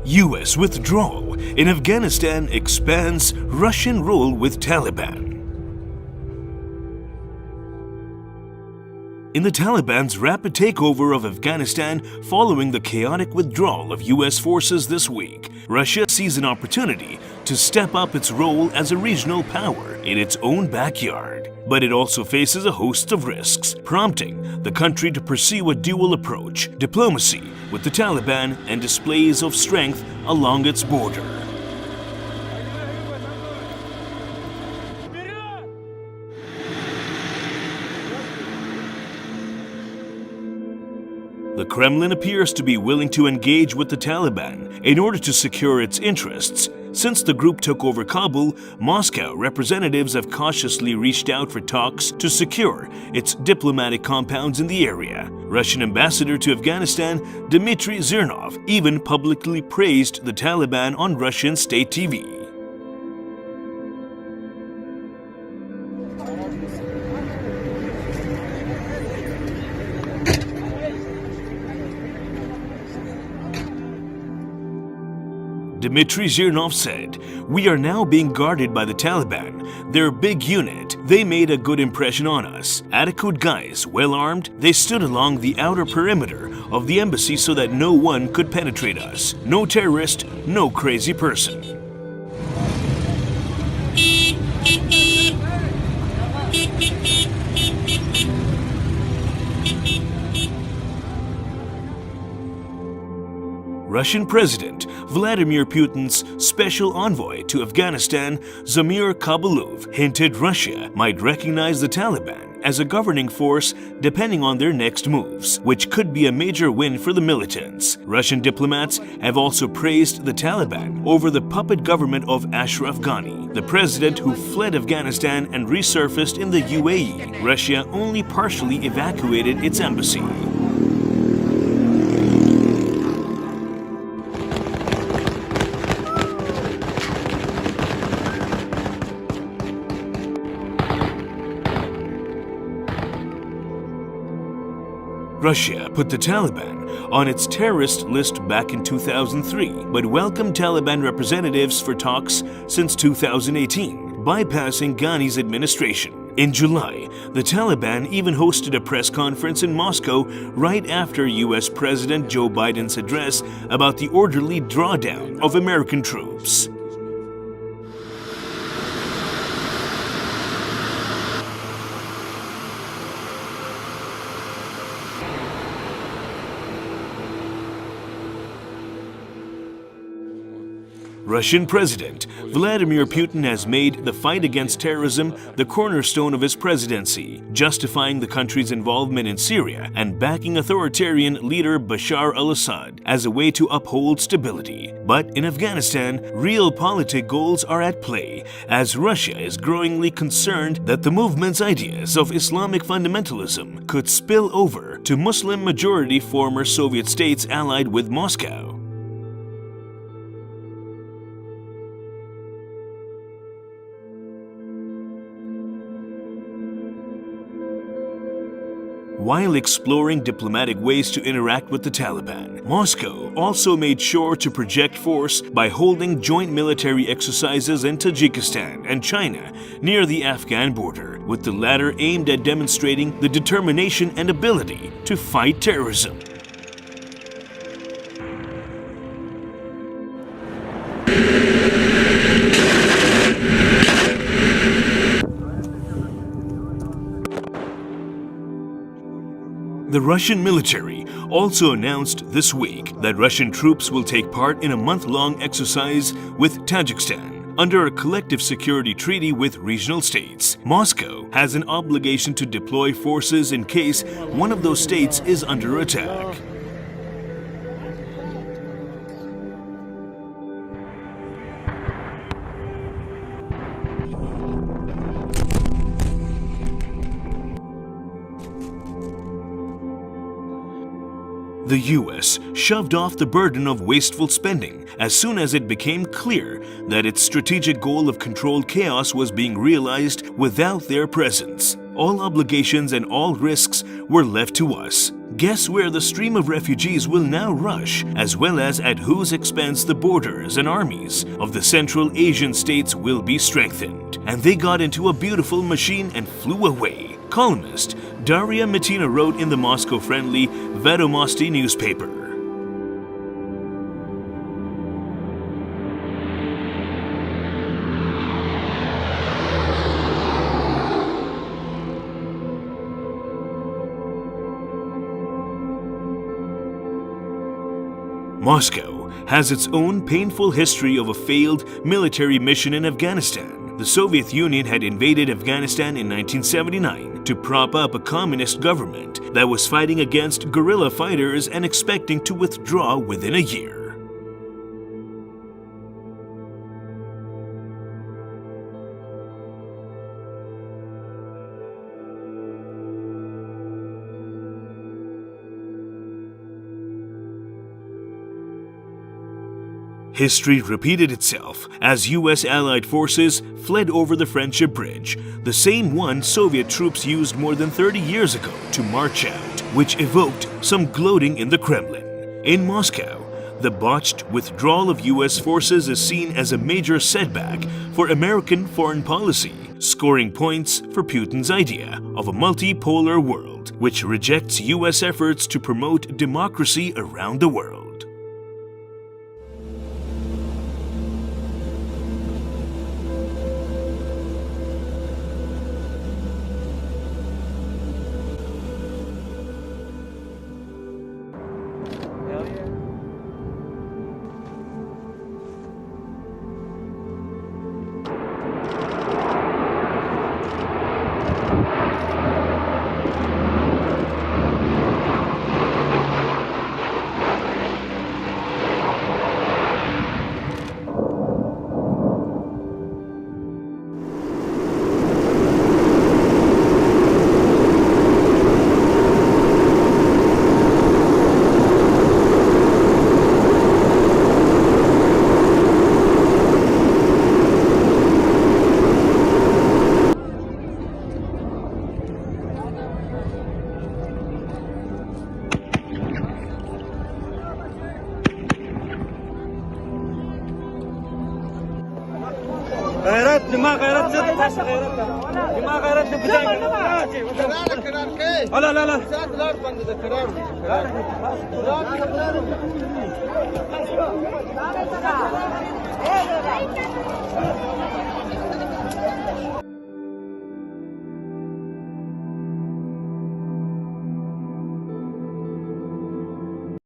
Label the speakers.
Speaker 1: U.S. withdrawal in Afghanistan expands Russian role with Taliban. In the Taliban's rapid takeover of Afghanistan following the chaotic withdrawal of U.S. forces this week, Russia sees an opportunity to step up its role as a regional power in its own backyard. But it also faces a host of risks, prompting the country to pursue a dual approach: diplomacy with the Taliban and displays of strength along its border. The Kremlin appears to be willing to engage with the Taliban in order to secure its interests. Since the group took over Kabul, Moscow representatives have cautiously reached out for talks to secure its diplomatic compounds in the area. Russian ambassador to Afghanistan, Dmitry Zhirnov, even publicly praised the Taliban on Russian state TV. Dmitry Zhirnov said, "We are now being guarded by the Taliban. They're a big unit. They made a good impression on us. Adequate guys, well armed. They stood along the outer perimeter of the embassy so that no one could penetrate us. No terrorist, no crazy person." Russian President Vladimir Putin's special envoy to Afghanistan, Zamir Kabulov, hinted Russia might recognize the Taliban as a governing force depending on their next moves, which could be a major win for the militants. Russian diplomats have also praised the Taliban over the puppet government of Ashraf Ghani, the president who fled Afghanistan and resurfaced in the UAE. Russia only partially evacuated its embassy. Russia put the Taliban on its terrorist list back in 2003, but welcomed Taliban representatives for talks since 2018, bypassing Ghani's administration. In July, the Taliban even hosted a press conference in Moscow right after U.S. President Joe Biden's address about the orderly drawdown of American troops. Russian President Vladimir Putin has made the fight against terrorism the cornerstone of his presidency, justifying the country's involvement in Syria and backing authoritarian leader Bashar al-Assad as a way to uphold stability. But in Afghanistan, realpolitik goals are at play, as Russia is growingly concerned that the movement's ideas of Islamic fundamentalism could spill over to Muslim-majority former Soviet states allied with Moscow. While exploring diplomatic ways to interact with the Taliban, Moscow also made sure to project force by holding joint military exercises in Tajikistan and China near the Afghan border, with the latter aimed at demonstrating the determination and ability to fight terrorism. The Russian military also announced this week that Russian troops will take part in a month-long exercise with Tajikistan under a collective security treaty with regional states. Moscow has an obligation to deploy forces in case one of those states is under attack. The U.S. shoved off the burden of wasteful spending as soon as it became clear that its strategic goal of controlled chaos was being realized without their presence. All obligations and all risks were left to us. Guess where the stream of refugees will now rush, as well as at whose expense the borders and armies of the Central Asian states will be strengthened. And they got into a beautiful machine and flew away. Columnist Daria Mitina wrote in the Moscow-friendly Vedomosti newspaper. Moscow has its own painful history of a failed military mission in Afghanistan. The Soviet Union had invaded Afghanistan in 1979 to prop up a communist government that was fighting against guerrilla fighters and expecting to withdraw within a year. History repeated itself as US Allied forces fled over the Friendship Bridge, the same one Soviet troops used more than 30 years ago to march out, which evoked some gloating in the Kremlin. In Moscow, the botched withdrawal of US forces is seen as a major setback for American foreign policy, scoring points for Putin's idea of a multipolar world, which rejects US efforts to promote democracy around the world.
Speaker 2: غيرت دماغ غيرت زد دماغ غيرت بداية لا لا لا لا